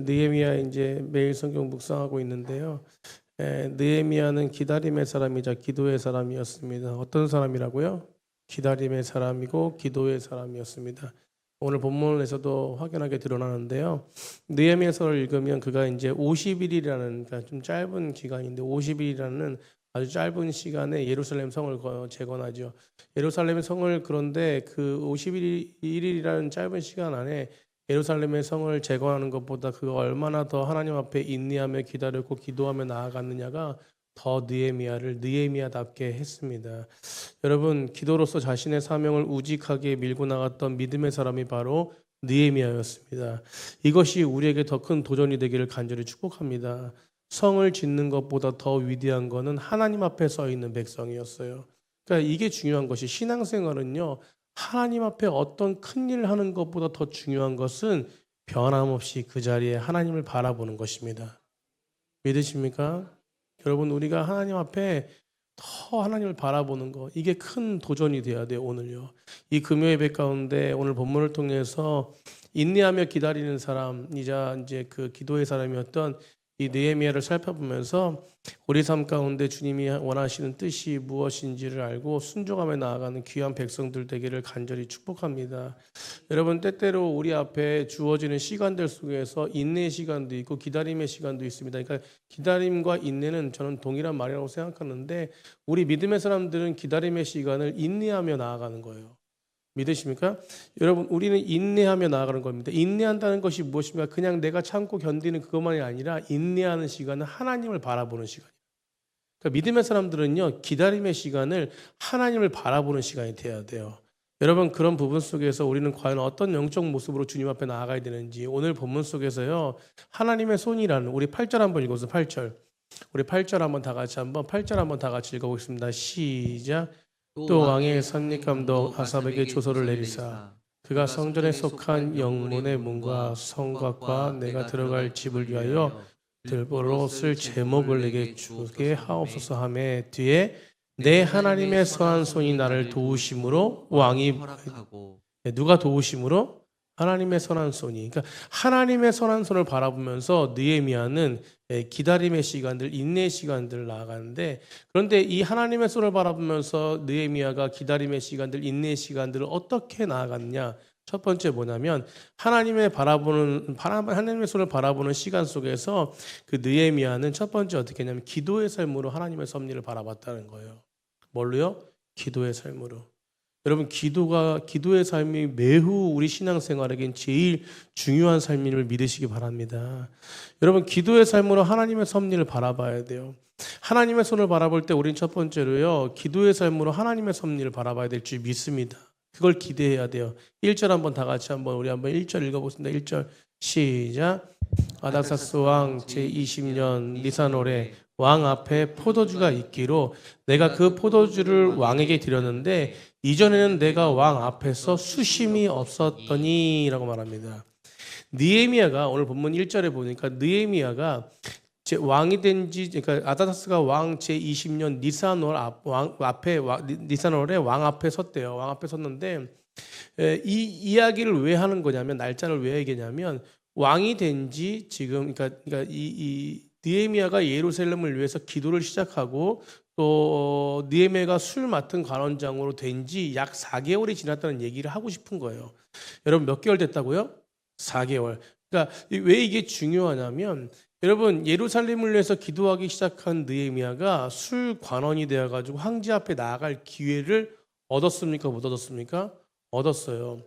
느헤미야 이제 매일 성경 묵상하고 있는데요. 느헤미야는 기다림의 사람이자 기도의 사람이었습니다. 어떤 사람이라고요? 기다림의 사람이고 기도의 사람이었습니다. 오늘 본문에서도 확연하게 드러나는데요. 느헤미야서를 읽으면 그가 이제 50일이라는 그러니까 좀 짧은 기간인데 50일이라는 아주 짧은 시간에 예루살렘 성을 재건하죠. 예루살렘 성을 그런데 그 51일이라는 짧은 시간 안에 예루살렘의 성을 재건하는 것보다 그가 얼마나 더 하나님 앞에 인내하며 기다렸고 기도하며 나아갔느냐가 더 느헤미야를 느헤미야답게 했습니다. 여러분, 기도로서 자신의 사명을 우직하게 밀고 나갔던 믿음의 사람이 바로 느헤미야였습니다. 이것이 우리에게 더 큰 도전이 되기를 간절히 축복합니다. 성을 짓는 것보다 더 위대한 것은 하나님 앞에 서 있는 백성이었어요. 그러니까 이게 중요한 것이 신앙생활은요. 하나님 앞에 어떤 큰 일을 하는 것보다 더 중요한 것은 변함없이 그 자리에 하나님을 바라보는 것입니다. 믿으십니까? 여러분, 우리가 하나님 앞에 더 하나님을 바라보는 것, 이게 큰 도전이 돼야 돼요. 오늘요. 이 금요 예배 가운데 오늘 본문을 통해서 인내하며 기다리는 사람이자 이제 그 기도의 사람이었던 이 느헤미야를 살펴보면서 우리 삶 가운데 주님이 원하시는 뜻이 무엇인지를 알고 순종하며 나아가는 귀한 백성들 되기를 간절히 축복합니다. 여러분, 때때로 우리 앞에 주어지는 시간들 속에서 인내의 시간도 있고 기다림의 시간도 있습니다. 그러니까 기다림과 인내는 저는 동일한 말이라고 생각하는데 우리 믿음의 사람들은 기다림의 시간을 인내하며 나아가는 거예요. 믿으십니까? 여러분, 우리는 인내하며 나아가는 겁니다. 인내한다는 것이 무엇입니까? 그냥 내가 참고 견디는 그것만이 아니라 인내하는 시간은 하나님을 바라보는 시간이에요. 그러니까 믿음의 사람들은요, 기다림의 시간을 하나님을 바라보는 시간이 돼야 돼요. 여러분, 그런 부분 속에서 우리는 과연 어떤 영적 모습으로 주님 앞에 나아가야 되는지 오늘 본문 속에서요, 하나님의 손이라는 우리 8절 한번 읽어서 8절. 우리 8절 한번 다 같이 한번 8절 한번 다 같이 읽어보겠습니다. 시작. 또 왕의 삼립감독 아삽에게 조서를 내리사 그가 성전에 속한 영문의 문과 성곽과 내가 들어갈 집을 위하여 들보로 쓸 제목을 내게 주게 하옵소서 하매 뒤에 내 하나님의 선한 손이 나를 도우심으로 왕이 누가 도우심으로? 하나님의 선한 손이. 그러니까 하나님의 선한 손을 바라보면서 느헤미야는 기다림의 시간들, 인내의 시간들을 나아가는데 그런데 이 하나님의 손을 바라보면서 느헤미야가 기다림의 시간들, 인내의 시간들을 어떻게 나아갔냐? 첫 번째 뭐냐면 하나님의 손을 바라보는 시간 속에서 그 느헤미야는 첫 번째 어떻게 했냐면 기도의 삶으로 하나님의 섭리를 바라봤다는 거예요. 뭘로요? 기도의 삶으로. 여러분, 기도의 삶이 매우 우리 신앙생활에겐 제일 중요한 삶임을 믿으시기 바랍니다. 여러분, 기도의 삶으로 하나님의 섭리를 바라봐야 돼요. 하나님의 손을 바라볼 때 우린 첫 번째로요, 기도의 삶으로 하나님의 섭리를 바라봐야 될 줄 믿습니다. 그걸 기대해야 돼요. 1절 한번 다 같이 우리 한번 1절 읽어보겠습니다. 1절 시작. 아닥사스 왕 제20년 니산월에 왕 앞에 포도주가 있기로 내가 그 포도주를 왕에게 드렸는데 이전에는 내가 왕 앞에서 수심이 없었더니 라고 말합니다. 느헤미야가 오늘 본문 1절에 보니까 느헤미야가 왕이 된 지 그러니까 아닥사스가 왕 제20년 니산월에 왕 앞에 섰대요. 왕 앞에 섰는데 이 이야기를 왜 하는 거냐면 날짜를 왜 얘기냐면 왕이 된 지 지금 그러니까 이 느헤미야가 예루살렘을 위해서 기도를 시작하고 또 느헤미야가 술 맡은 관원장으로 된 지 약 4개월이 지났다는 얘기를 하고 싶은 거예요. 여러분, 몇 개월 됐다고요? 4개월. 그러니까 왜 이게 중요하냐면 여러분, 예루살렘을 위해서 기도하기 시작한 느헤미야가 술 관원이 되어 가지고 황제 앞에 나아갈 기회를 얻었습니까? 못 얻었습니까? 얻었어요.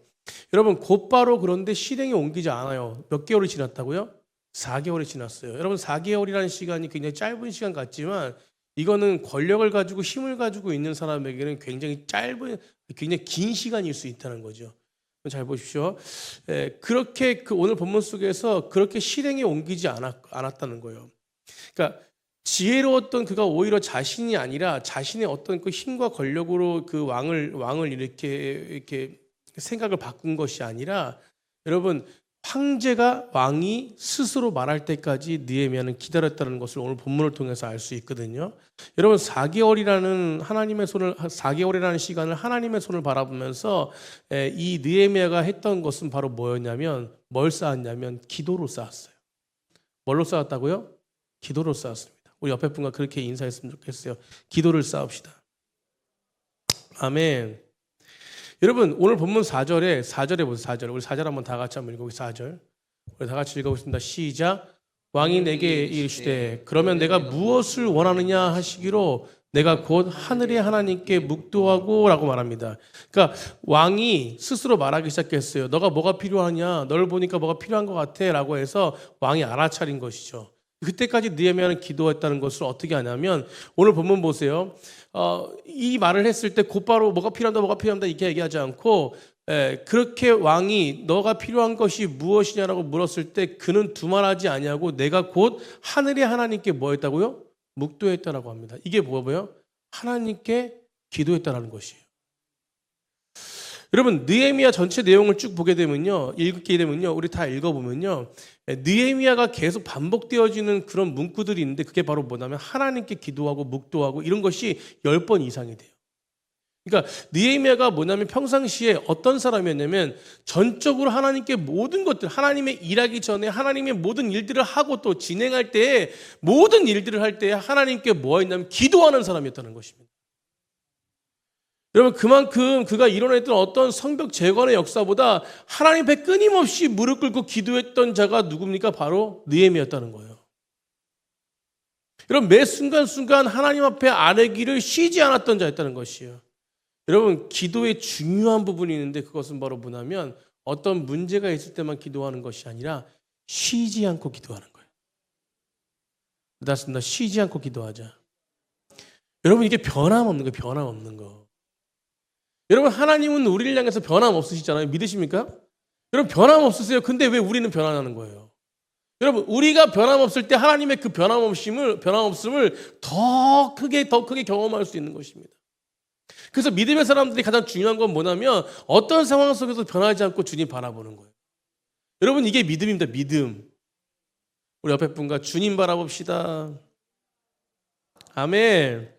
여러분, 곧바로 그런데 실행에 옮기지 않아요. 몇 개월이 지났다고요? 4개월이 지났어요. 여러분, 4개월이라는 시간이 굉장히 짧은 시간 같지만 이거는 권력을 가지고 힘을 가지고 있는 사람에게는 굉장히 긴 시간일 수 있다는 거죠. 잘 보십시오. 그렇게 오늘 본문 속에서 그렇게 실행에 옮기지 않았다는 거예요. 그러니까 지혜로웠던 그가 오히려 자신이 아니라 자신의 어떤 그 힘과 권력으로 그 왕을 이렇게 생각을 바꾼 것이 아니라 여러분, 왕이 스스로 말할 때까지 느헤미야는 기다렸다는 것을 오늘 본문을 통해서 알 수 있거든요. 여러분, 4개월이라는 시간을 하나님의 손을 바라보면서 이 느헤미야가 했던 것은 바로 뭐였냐면 뭘 쌓았냐면 기도로 쌓았어요. 뭘로 싸웠다고요? 기도로 싸웠습니다. 우리 옆에 분과 그렇게 인사했으면 좋겠어요. 기도를 싸웁시다. 아멘. 여러분 오늘 본문 4절에 보세요. 4절. 우리 4절 한번 다 같이 한번 읽어보겠습니다. 4절. 우리 다 같이 읽어보겠습니다. 시작. 왕이 내게 이르시되 그러면 내가 무엇을 원하느냐 하시기로 내가 곧 하늘의 하나님께 묵도하고 라고 말합니다. 그러니까 왕이 스스로 말하기 시작했어요. 너가 뭐가 필요하냐? 너를 보니까 뭐가 필요한 것 같아 라고 해서 왕이 알아차린 것이죠. 그때까지 느헤미야는 기도했다는 것을 어떻게 하냐면 오늘 본문 보세요. 이 말을 했을 때 곧바로 뭐가 필요합니다 이렇게 얘기하지 않고 그렇게 왕이 너가 필요한 것이 무엇이냐라고 물었을 때 그는 두말하지 아니하고 내가 곧 하늘의 하나님께 뭐 했다고요? 묵도했다라고 합니다. 이게 뭐예요? 하나님께 기도했다라는 것이에요. 여러분 느헤미야 전체 내용을 쭉 보게 되면요, 읽게 되면요, 우리 다 읽어보면요, 느헤미야가 계속 반복되어지는 그런 문구들이 있는데 그게 바로 뭐냐면 하나님께 기도하고 묵도하고 이런 것이 10번 이상이 돼요. 그러니까 느헤미야가 뭐냐면 평상시에 어떤 사람이었냐면 전적으로 하나님께 모든 것들, 하나님의 일하기 전에 하나님의 모든 일들을 하고 또 진행할 때에 모든 일들을 할 때에 하나님께 뭐 했냐면 기도하는 사람이었다는 것입니다. 여러분 그만큼 그가 이뤄냈던 어떤 성벽 재건의 역사보다 하나님 앞에 끊임없이 무릎 꿇고 기도했던 자가 누굽니까? 바로 느헤미야였다는 거예요. 여러분 매 순간순간 하나님 앞에 아뢰기를 쉬지 않았던 자였다는 것이에요. 여러분 기도의 중요한 부분이 있는데 그것은 바로 뭐냐면 어떤 문제가 있을 때만 기도하는 것이 아니라 쉬지 않고 기도하는 거예요. 맞습니다. 쉬지 않고 기도하자. 여러분 이게 변함없는 거예요. 변함없는 거. 여러분 하나님은 우리를 향해서 변함없으시잖아요. 믿으십니까? 여러분 변함없으세요. 근데 왜 우리는 변화하는 거예요? 여러분 우리가 변함없을 때 하나님의 그 변함없음을 더 크게 경험할 수 있는 것입니다. 그래서 믿음의 사람들이 가장 중요한 건 뭐냐면 어떤 상황 속에서 변하지 않고 주님 바라보는 거예요. 여러분 이게 믿음입니다. 믿음. 우리 옆에 분과 주님 바라봅시다. 아멘.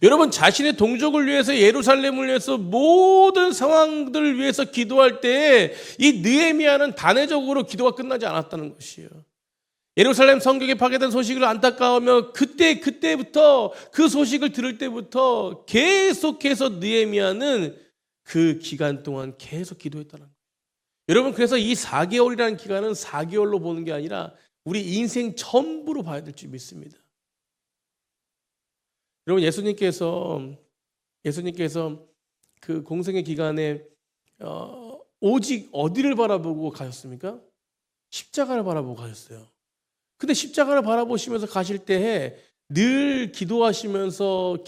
여러분 자신의 동족을 위해서 예루살렘을 위해서 모든 상황들을 위해서 기도할 때 이 느헤미야는 단회적으로 기도가 끝나지 않았다는 것이에요. 예루살렘 성벽이 파괴된 소식을 안타까워하며 그때부터 그 소식을 들을 때부터 계속해서 느헤미야는 그 기간 동안 계속 기도했다는 거예요. 여러분 그래서 이 4개월이라는 기간은 4개월로 보는 게 아니라 우리 인생 전부로 봐야 될 줄 믿습니다. 여러분 예수님께서 그 공생의 기간에 오직 어디를 바라보고 가셨습니까? 십자가를 바라보고 가셨어요. 근데 십자가를 바라보시면서 가실 때에 늘 기도하시면서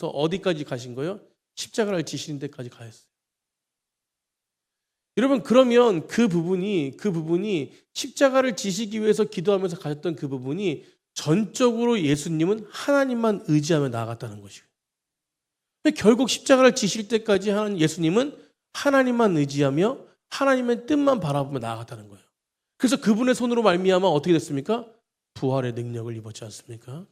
어디까지 가신 거예요? 십자가를 지시는 데까지 가셨어요. 여러분 그러면 그 부분이 십자가를 지시기 위해서 기도하면서 가셨던 그 부분이 전적으로 예수님은 하나님만 의지하며 나아갔다는 것이에요. 결국 십자가를 지실 때까지 예수님은 하나님만 의지하며 하나님의 뜻만 바라보며 나아갔다는 거예요. 그래서 그분의 손으로 말미암아 어떻게 됐습니까? 부활의 능력을 입었지 않습니까?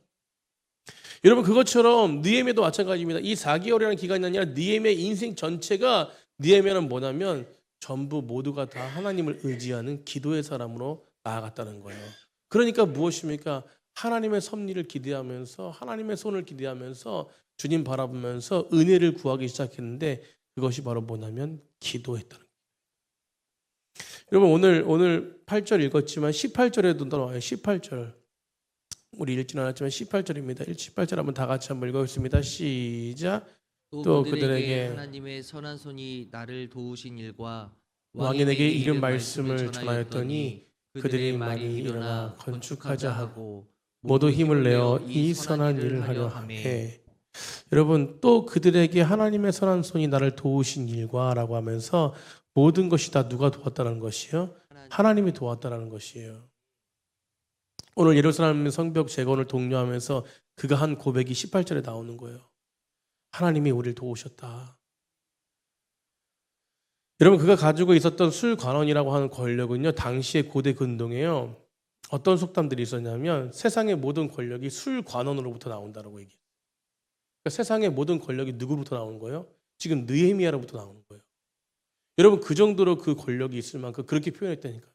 여러분 그것처럼 느헤미야도 마찬가지입니다. 이 4개월이라는 기간이 아니라 느헤미야의 인생 전체가 느헤미야는 뭐냐면 전부 모두가 다 하나님을 의지하는 기도의 사람으로 나아갔다는 거예요. 그러니까 무엇입니까? 하나님의 섭리를 기대하면서 하나님의 손을 기대하면서 주님 바라보면서 은혜를 구하기 시작했는데 그것이 바로 뭐냐면 기도했다는 거예요. 여러분 오늘 8절 읽었지만 18절에도 나와요. 18절. 우리 읽지는 않았지만 18절입니다. 18절 한번 다 같이 한번 읽어보겠습니다. 시작. 또 그들에게 하나님의 선한 손이 나를 도우신 일과 왕이 내게 이른 말씀을 전하였더니 그들이 많이 일어나 건축하자 하고 모두 힘을 내어 이 선한 일을 하려 하매. 여러분 또 그들에게 하나님의 선한 손이 나를 도우신 일과 라고 하면서 모든 것이 다 누가 도왔다는 것이요? 하나님이 도왔다는 것이에요. 오늘 예루살렘 성벽 재건을 독려하면서 그가 한 고백이 18절에 나오는 거예요. 하나님이 우리를 도우셨다. 여러분 그가 가지고 있었던 술관원이라고 하는 권력은요, 당시의 고대 근동에요, 어떤 속담들이 있었냐면 세상의 모든 권력이 술관원으로부터 나온다고 얘기해요. 그러니까 세상의 모든 권력이 누구로부터 나오는 거예요? 지금 느헤미야로부터 나오는 거예요. 여러분 그 정도로 그 권력이 있을 만큼 그렇게 표현했다니까요.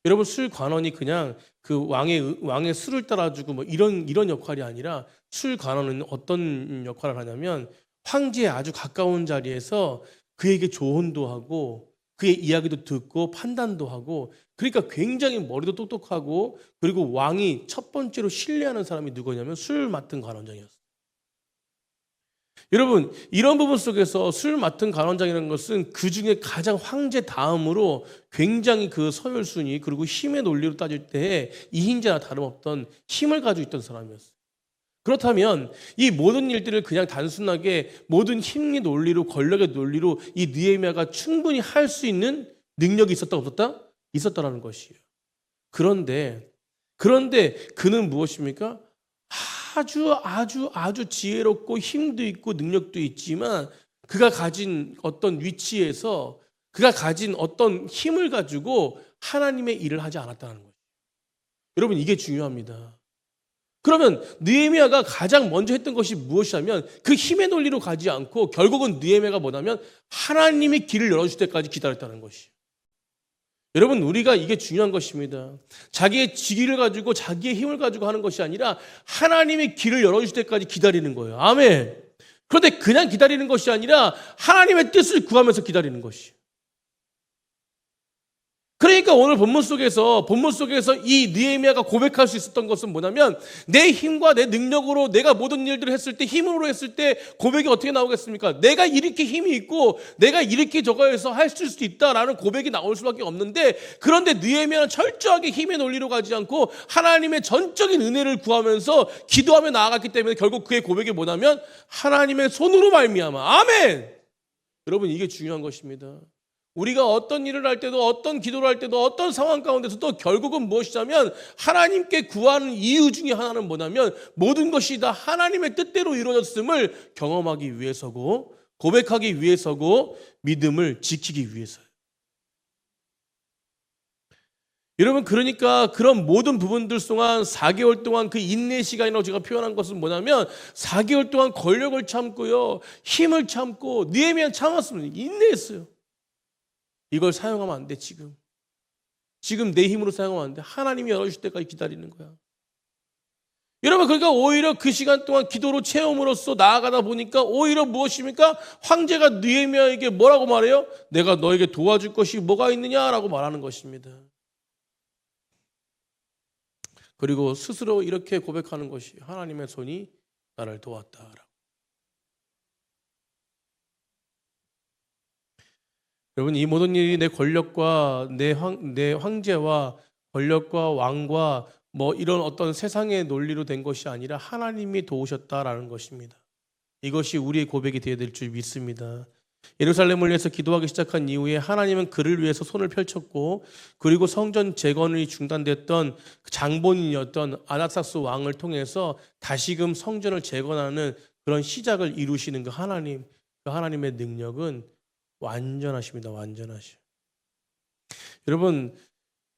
여러분 술 관원이 그냥 그 왕의 술을 따라주고 뭐 이런 역할이 아니라 술 관원은 어떤 역할을 하냐면 황제에 아주 가까운 자리에서 그에게 조언도 하고 그의 이야기도 듣고 판단도 하고 그러니까 굉장히 머리도 똑똑하고 그리고 왕이 첫 번째로 신뢰하는 사람이 누구냐면 술 맡은 관원장이었어요. 여러분 이런 부분 속에서 술 맡은 관원장이라는 것은 그 중에 가장 황제 다음으로 굉장히 그 서열순위 그리고 힘의 논리로 따질 때 이인자나 다름없던 힘을 가지고 있던 사람이었어요. 그렇다면 이 모든 일들을 그냥 단순하게 모든 힘의 논리로 권력의 논리로 이 느헤미야가 충분히 할 수 있는 능력이 있었다 없었다? 있었다라는 것이에요. 그런데 그는 무엇입니까? 아주 지혜롭고 힘도 있고 능력도 있지만 그가 가진 어떤 위치에서 그가 가진 어떤 힘을 가지고 하나님의 일을 하지 않았다는 거예요. 여러분 이게 중요합니다. 그러면 느헤미야가 가장 먼저 했던 것이 무엇이냐면 그 힘의 논리로 가지 않고 결국은 느헤미야가 뭐냐면 하나님이 길을 열어줄 때까지 기다렸다는 것이에요. 여러분 우리가 이게 중요한 것입니다. 자기의 지기를 가지고 자기의 힘을 가지고 하는 것이 아니라 하나님이 길을 열어줄 때까지 기다리는 거예요. 아멘. 그런데 그냥 기다리는 것이 아니라 하나님의 뜻을 구하면서 기다리는 것이에요. 그러니까 오늘 본문 속에서 이 느헤미야가 고백할 수 있었던 것은 뭐냐면 내 힘과 내 능력으로 내가 모든 일들을 했을 때 힘으로 했을 때 고백이 어떻게 나오겠습니까? 내가 이렇게 힘이 있고 내가 이렇게 저거 해서 할 수도 있다라는 고백이 나올 수밖에 없는데 그런데 느헤미야는 철저하게 힘의 논리로 가지 않고 하나님의 전적인 은혜를 구하면서 기도하며 나아갔기 때문에 결국 그의 고백이 뭐냐면 하나님의 손으로 말미암아. 아멘. 여러분 이게 중요한 것입니다. 우리가 어떤 일을 할 때도 어떤 기도를 할 때도 어떤 상황 가운데서도 결국은 무엇이냐면 하나님께 구하는 이유 중에 하나는 뭐냐면 모든 것이 다 하나님의 뜻대로 이루어졌음을 경험하기 위해서고 고백하기 위해서고 믿음을 지키기 위해서요. 여러분 그러니까 그런 모든 부분들 동안 4개월 동안 그 인내 시간이라고 제가 표현한 것은 뭐냐면 4개월 동안 권력을 참고요. 힘을 참고 느헤미야는 참았습니다. 인내했어요. 이걸 사용하면 안 돼. 지금 내 힘으로 사용하면 안 돼. 하나님이 열어주실 때까지 기다리는 거야. 여러분 그러니까 오히려 그 시간 동안 기도로 채움으로써 나아가다 보니까 오히려 무엇입니까? 황제가 느헤미야에게 뭐라고 말해요? 내가 너에게 도와줄 것이 뭐가 있느냐라고 말하는 것입니다. 그리고 스스로 이렇게 고백하는 것이 하나님의 손이 나를 도왔다. 여러분 이 모든 일이 내 권력과 내 황제와 권력과 왕과 뭐 이런 어떤 세상의 논리로 된 것이 아니라 하나님이 도우셨다라는 것입니다. 이것이 우리의 고백이 되어야 될 줄 믿습니다. 예루살렘을 위해서 기도하기 시작한 이후에 하나님은 그를 위해서 손을 펼쳤고 그리고 성전 재건이 중단됐던 장본인이었던 아닥사스 왕을 통해서 다시금 성전을 재건하는 그런 시작을 이루시는 그 하나님의 능력은 완전하십니다. 완전하셔. 여러분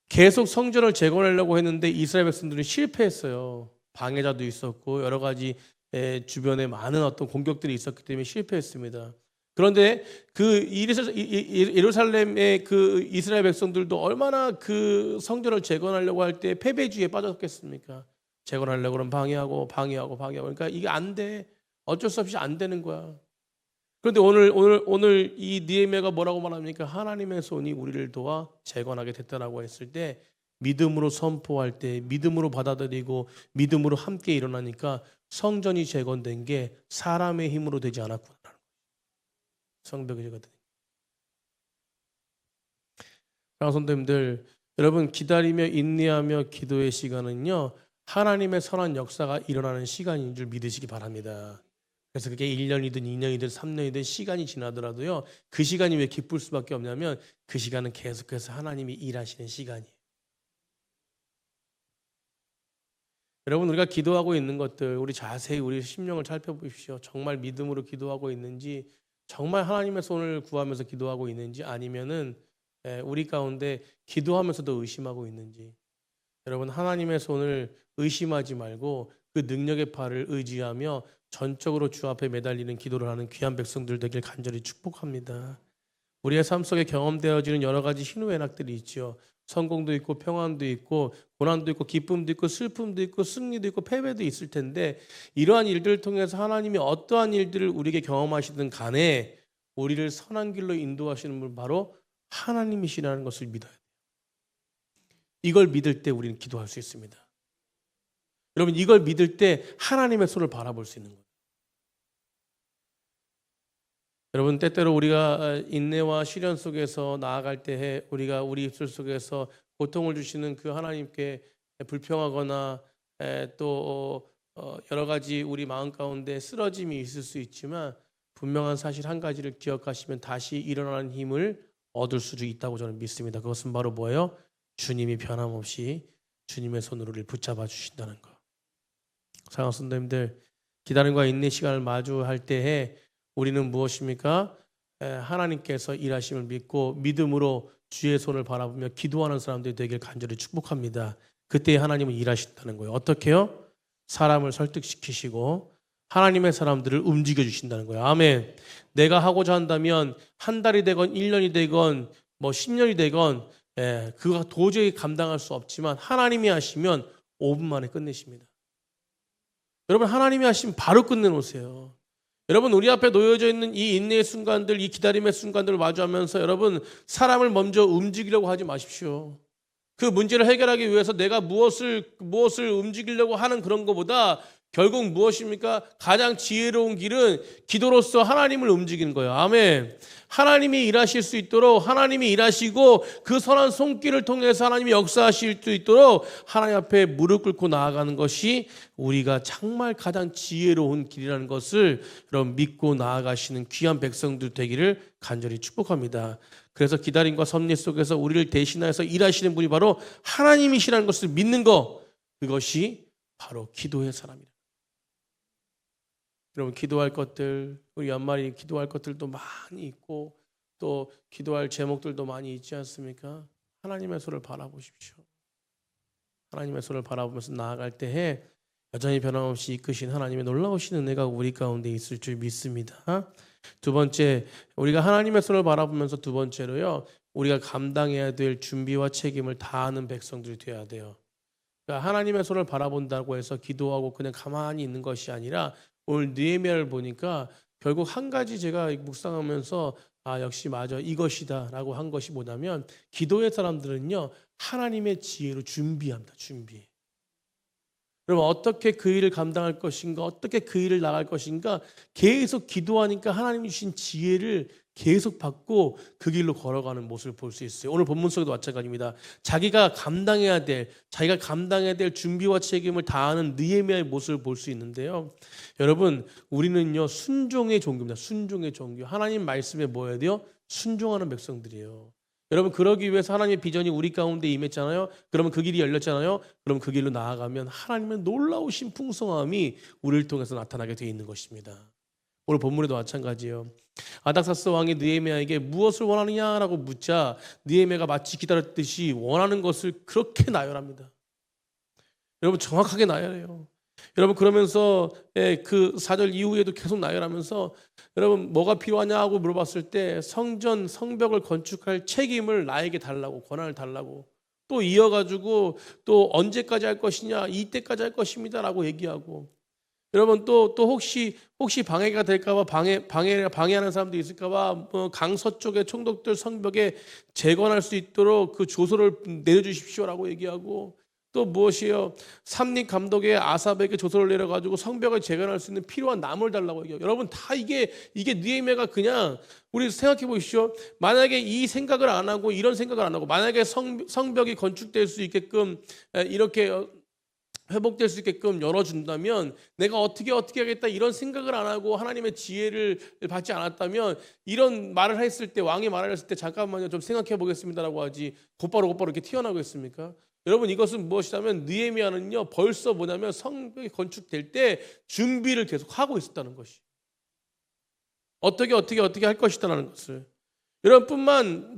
계속 성전을 재건하려고 했는데 이스라엘 백성들은 실패했어요. 방해자도 있었고 여러 가지 주변에 많은 어떤 공격들이 있었기 때문에 실패했습니다. 그런데 그 예루살렘의 그 이스라엘 백성들도 얼마나 그 성전을 재건하려고 할 때 패배주의에 빠졌겠습니까? 재건하려고 그러면 방해하고 그러니까 이게 안 돼. 어쩔 수 없이 안 되는 거야. 그런데 오늘 이 느헤미야가 뭐라고 말합니까? 하나님의 손이 우리를 도와 재건하게 됐다라고 했을 때 믿음으로 선포할 때 믿음으로 받아들이고 믿음으로 함께 일어나니까 성전이 재건된 게 사람의 힘으로 되지 않았구나. 성벽이 재건된. 사랑하는 성도님들, 여러분 기다리며 인내하며 기도의 시간은요 하나님의 선한 역사가 일어나는 시간인 줄 믿으시기 바랍니다. 그래서 그게 1년이든 2년이든 3년이든 시간이 지나더라도요. 그 시간이 왜 기쁠 수밖에 없냐면 그 시간은 계속해서 하나님이 일하시는 시간이에요. 여러분 우리가 기도하고 있는 것들 우리 자세히 우리 심령을 살펴보십시오. 정말 믿음으로 기도하고 있는지 정말 하나님의 손을 구하면서 기도하고 있는지 아니면은 우리 가운데 기도하면서도 의심하고 있는지 여러분 하나님의 손을 의심하지 말고 그 능력의 팔을 의지하며 전적으로 주 앞에 매달리는 기도를 하는 귀한 백성들 되길 간절히 축복합니다. 우리의 삶 속에 경험되어지는 여러 가지 희노애락들이 있죠. 성공도 있고 평안도 있고 고난도 있고 기쁨도 있고 슬픔도 있고 승리도 있고 패배도 있을 텐데 이러한 일들을 통해서 하나님이 어떠한 일들을 우리에게 경험하시든 간에 우리를 선한 길로 인도하시는 분 바로 하나님이시라는 것을 믿어야 돼요. 이걸 믿을 때 우리는 기도할 수 있습니다. 여러분 이걸 믿을 때 하나님의 손을 바라볼 수 있는 거예요. 여러분 때때로 우리가 인내와 시련 속에서 나아갈 때에 우리가 우리 입술 속에서 고통을 주시는 그 하나님께 불평하거나 또 여러 가지 우리 마음 가운데 쓰러짐이 있을 수 있지만 분명한 사실 한 가지를 기억하시면 다시 일어나는 힘을 얻을 수 있다고 저는 믿습니다. 그것은 바로 뭐예요? 주님이 변함없이 주님의 손으로 우리를 붙잡아 주신다는 것. 사랑하는 성도님들, 기다림과 인내 시간을 마주할 때에 우리는 무엇입니까? 하나님께서 일하심을 믿고 믿음으로 주의 손을 바라보며 기도하는 사람들이 되길 간절히 축복합니다. 그때 하나님은 일하신다는 거예요. 어떻게요? 사람을 설득시키시고 하나님의 사람들을 움직여 주신다는 거예요. 아멘. 내가 하고자 한다면 한 달이 되건 1년이 되건 뭐 10년이 되건 그가 도저히 감당할 수 없지만 하나님이 하시면 5분 만에 끝내십니다. 여러분 하나님이 하시면 바로 끝내놓으세요. 여러분 우리 앞에 놓여져 있는 이 인내의 순간들, 이 기다림의 순간들을 마주하면서 여러분 사람을 먼저 움직이려고 하지 마십시오. 그 문제를 해결하기 위해서 내가 무엇을 움직이려고 하는 그런 것보다 결국 무엇입니까? 가장 지혜로운 길은 기도로서 하나님을 움직이는 거예요. 아멘. 하나님이 일하실 수 있도록 하나님이 일하시고 그 선한 손길을 통해서 하나님이 역사하실 수 있도록 하나님 앞에 무릎 꿇고 나아가는 것이 우리가 정말 가장 지혜로운 길이라는 것을 여러분 믿고 나아가시는 귀한 백성들 되기를 간절히 축복합니다. 그래서 기다림과 섭리 속에서 우리를 대신하여서 일하시는 분이 바로 하나님이시라는 것을 믿는 것, 그것이 바로 기도의 사람이다. 여러분 기도할 것들, 우리 연말이 기도할 것들도 많이 있고 또 기도할 제목들도 많이 있지 않습니까? 하나님의 손을 바라보십시오. 하나님의 손을 바라보면서 나아갈 때에 여전히 변함없이 이끄신 하나님의 놀라우신 은혜가 우리 가운데 있을 줄 믿습니다. 두 번째, 우리가 하나님의 손을 바라보면서 두 번째로요, 우리가 감당해야 될 준비와 책임을 다하는 백성들이 되어야 돼요. 그러니까 하나님의 손을 바라본다고 해서 기도하고 그냥 가만히 있는 것이 아니라 오늘 느헤미야를 보니까 결국 한 가지 제가 묵상하면서 역시 맞아 이것이다 라고 한 것이 뭐냐면 기도의 사람들은요 하나님의 지혜로 준비합니다. 준비. 여러분 어떻게 그 일을 감당할 것인가, 어떻게 그 일을 나갈 것인가 계속 기도하니까 하나님 주신 지혜를 계속 받고 그 길로 걸어가는 모습을 볼 수 있어요. 오늘 본문 속에도 마찬가지입니다. 자기가 감당해야 될 준비와 책임을 다하는 느헤미야의 모습을 볼 수 있는데요. 여러분 우리는요 순종의 종교입니다. 순종의 종교. 하나님 말씀에 뭐 해야 돼요? 순종하는 백성들이에요. 여러분 그러기 위해서 하나님의 비전이 우리 가운데 임했잖아요. 그러면 그 길이 열렸잖아요. 그럼 그 길로 나아가면 하나님의 놀라우신 풍성함이 우리를 통해서 나타나게 되어 있는 것입니다. 오늘 본문에도 마찬가지예요. 아닥사스 왕이 느헤미야에게 무엇을 원하느냐라고 묻자 느헤미야가 마치 기다렸듯이 원하는 것을 그렇게 나열합니다. 여러분 정확하게 나열해요. 여러분 그러면서 그 4절 이후에도 계속 나열하면서 여러분 뭐가 필요하냐고 물어봤을 때 성벽을 건축할 책임을 나에게 달라고, 권한을 달라고, 또 이어가지고 또 언제까지 할 것이냐, 이때까지 할 것입니다라고 얘기하고, 여러분 또 혹시 방해가 될까봐 방해하는 사람도 있을까봐 강서쪽의 총독들 성벽에 재건할 수 있도록 그 조서를 내려주십시오라고 얘기하고, 또 무엇이에요? 삼립 감독의 아삽에게 조서를 내려가지고 성벽을 재건할 수 있는 필요한 나무를 달라고 얘기해요. 여러분 다 이게 느헤미야가 그냥 우리 생각해 보십시오. 만약에 이 생각을 안 하고 이런 생각을 안 하고 만약에 성벽이 건축될 수 있게끔 이렇게 회복될 수 있게끔 열어준다면 내가 어떻게 하겠다 이런 생각을 안 하고 하나님의 지혜를 받지 않았다면 이런 말을 했을 때, 왕이 말을 했을 때 잠깐만요 좀 생각해 보겠습니다라고 하지 곧바로 이렇게 튀어나오겠습니까? 여러분 이것은 무엇이냐면 느헤미야는요 벌써 뭐냐면 성벽이 건축될 때 준비를 계속 하고 있었다는 것이, 어떻게 할 것이다라는 것을. 여러분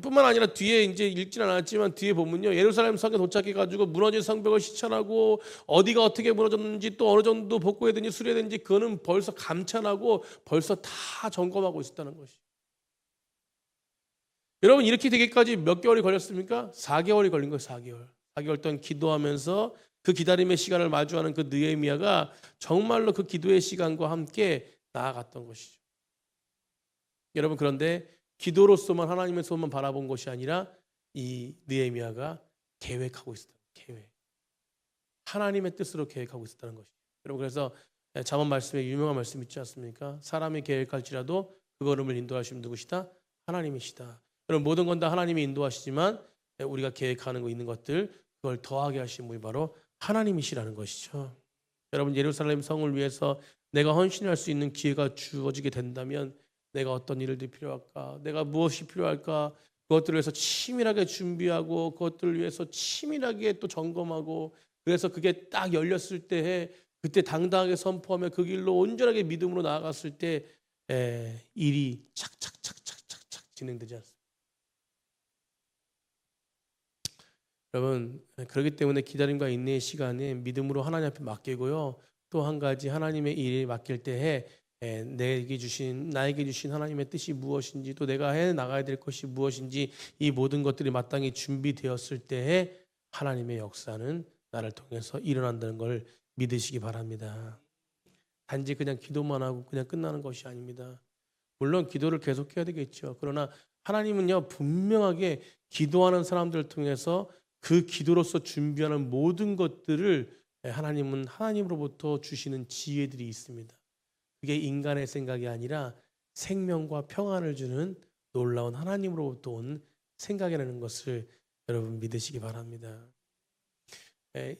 뿐만 아니라 뒤에 이제 읽지는 않았지만 뒤에 보면요 예루살렘 성에 도착해가지고 무너진 성벽을 시찰하고 어디가 어떻게 무너졌는지 또 어느 정도 복구해야 되는지 수리해야 되는지 그거는 벌써 감찰하고 벌써 다 점검하고 있었다는 것이. 여러분 이렇게 되기까지 몇 개월이 걸렸습니까? 4개월이 걸린 거예요. 4개월. 4개월 동안 기도하면서 그 기다림의 시간을 마주하는 그 느헤미야가 정말로 그 기도의 시간과 함께 나아갔던 것이죠. 여러분 그런데 기도로서만 하나님의 손만 바라본 것이 아니라 이 느헤미야가 계획하고 있었다. 계획. 하나님의 뜻으로 계획하고 있었다는 것이죠. 여러분 그래서 잠언 말씀에 유명한 말씀 있지 않습니까? 사람이 계획할지라도 그 걸음을 인도하시는 누구시다? 하나님이시다. 여러분 모든 건 다 하나님이 인도하시지만 우리가 계획하는 거 있는 것들 그걸 더하게 하신 분이 바로 하나님이시라는 것이죠. 여러분 예루살렘 성을 위해서 내가 헌신할 수 있는 기회가 주어지게 된다면 내가 어떤 일들이 필요할까? 내가 무엇이 필요할까? 그것들을 위해서 치밀하게 준비하고 그것들을 위해서 치밀하게 또 점검하고 그래서 그게 딱 열렸을 때에 그때 당당하게 선포하며 그 길로 온전하게 믿음으로 나아갔을 때 일이 착착착착착착 진행되지 않습니다. 여러분 그렇기 때문에 기다림과 인내의 시간에 믿음으로 하나님 앞에 맡기고요. 또 한 가지 하나님의 일에 맡길 때에 나에게 주신 하나님의 뜻이 무엇인지 또 내가 해 나가야 될 것이 무엇인지 이 모든 것들이 마땅히 준비되었을 때에 하나님의 역사는 나를 통해서 일어난다는 걸 믿으시기 바랍니다. 단지 그냥 기도만 하고 그냥 끝나는 것이 아닙니다. 물론 기도를 계속해야 되겠죠. 그러나 하나님은요 분명하게 기도하는 사람들을 통해서 그 기도로서 준비하는 모든 것들을 하나님은 하나님으로부터 주시는 지혜들이 있습니다. 그게 인간의 생각이 아니라 생명과 평안을 주는 놀라운 하나님으로부터 온 생각이라는 것을 여러분 믿으시기 바랍니다.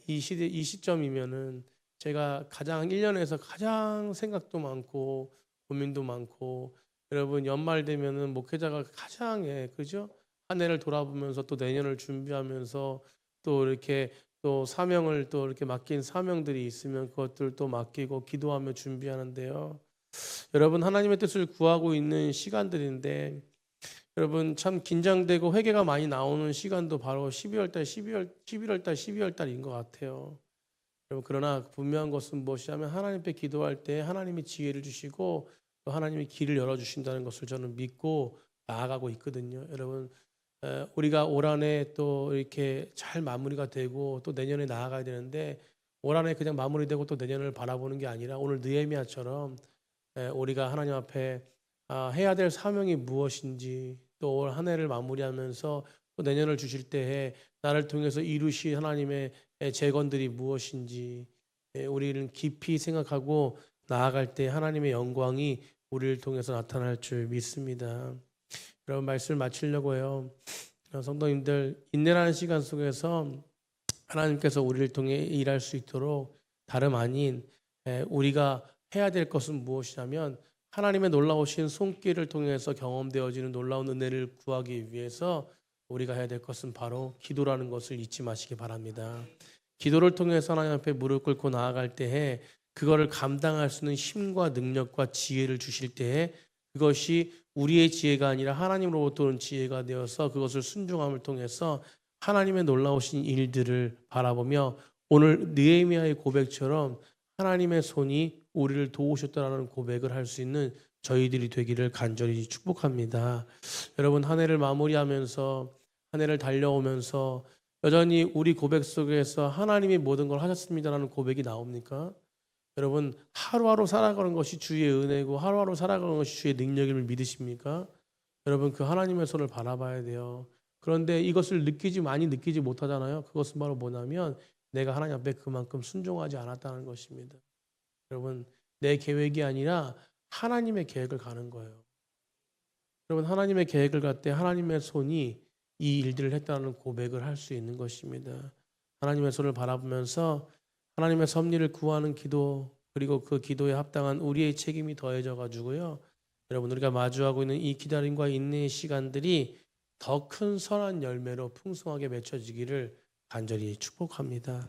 이 시점이면은 제가 가장 1년에서 가장 생각도 많고 고민도 많고 여러분 연말 되면은 목회자가 가장 그죠? 한 해를 돌아보면서 또 내년을 준비하면서 또 이렇게 또 사명을 또 이렇게 맡긴 사명들이 있으면 그것들 또 맡기고 기도하며 준비하는데요. 여러분 하나님의 뜻을 구하고 있는 시간들인데 여러분 참 긴장되고 회개가 많이 나오는 시간도 바로 11월 달인 것 같아요. 여러분 그러나 분명한 것은 무엇이냐면 하나님 앞에 기도할 때 하나님이 지혜를 주시고 또 하나님이 길을 열어주신다는 것을 저는 믿고 나아가고 있거든요. 여러분 우리가 올 한해 또 이렇게 잘 마무리가 되고 또 내년에 나아가야 되는데 올 한해 그냥 마무리되고 또 내년을 바라보는 게 아니라 오늘 느헤미야처럼 우리가 하나님 앞에 해야 될 사명이 무엇인지 또 올 한 해를 마무리하면서 또 내년을 주실 때에 나를 통해서 이루실 하나님의 재건들이 무엇인지 우리는 깊이 생각하고 나아갈 때 하나님의 영광이 우리를 통해서 나타날 줄 믿습니다. 여러분 말씀을 마치려고 해요. 성도님들 인내라는 시간 속에서 하나님께서 우리를 통해 일할 수 있도록 다름 아닌 우리가 해야 될 것은 무엇이냐면 하나님의 놀라우신 손길을 통해서 경험되어지는 놀라운 은혜를 구하기 위해서 우리가 해야 될 것은 바로 기도라는 것을 잊지 마시기 바랍니다. 기도를 통해서 하나님 앞에 무릎 꿇고 나아갈 때에 그거를 감당할 수 있는 힘과 능력과 지혜를 주실 때에 그것이 우리의 지혜가 아니라 하나님으로부터 온 지혜가 되어서 그것을 순종함을 통해서 하나님의 놀라우신 일들을 바라보며 오늘 느헤미야의 고백처럼 하나님의 손이 우리를 도우셨다라는 고백을 할 수 있는 저희들이 되기를 간절히 축복합니다. 여러분 한 해를 마무리하면서 한 해를 달려오면서 여전히 우리 고백 속에서 하나님이 모든 걸 하셨습니다라는 고백이 나옵니까? 여러분 하루하루 살아가는 것이 주의 은혜고 하루하루 살아가는 것이 주의 능력임을 믿으십니까? 여러분 그 하나님의 손을 바라봐야 돼요. 그런데 이것을 많이 느끼지 못하잖아요. 그것은 바로 뭐냐면 내가 하나님 앞에 그만큼 순종하지 않았다는 것입니다. 여러분 내 계획이 아니라 하나님의 계획을 가는 거예요. 여러분 하나님의 계획을 갈 때 하나님의 손이 이 일들을 했다는 고백을 할 수 있는 것입니다. 하나님의 손을 바라보면서 하나님의 섭리를 구하는 기도 그리고 그 기도에 합당한 우리의 책임이 더해져 가지고요. 여러분 우리가 마주하고 있는 이 기다림과 인내의 시간들이 더 큰 선한 열매로 풍성하게 맺혀지기를 간절히 축복합니다.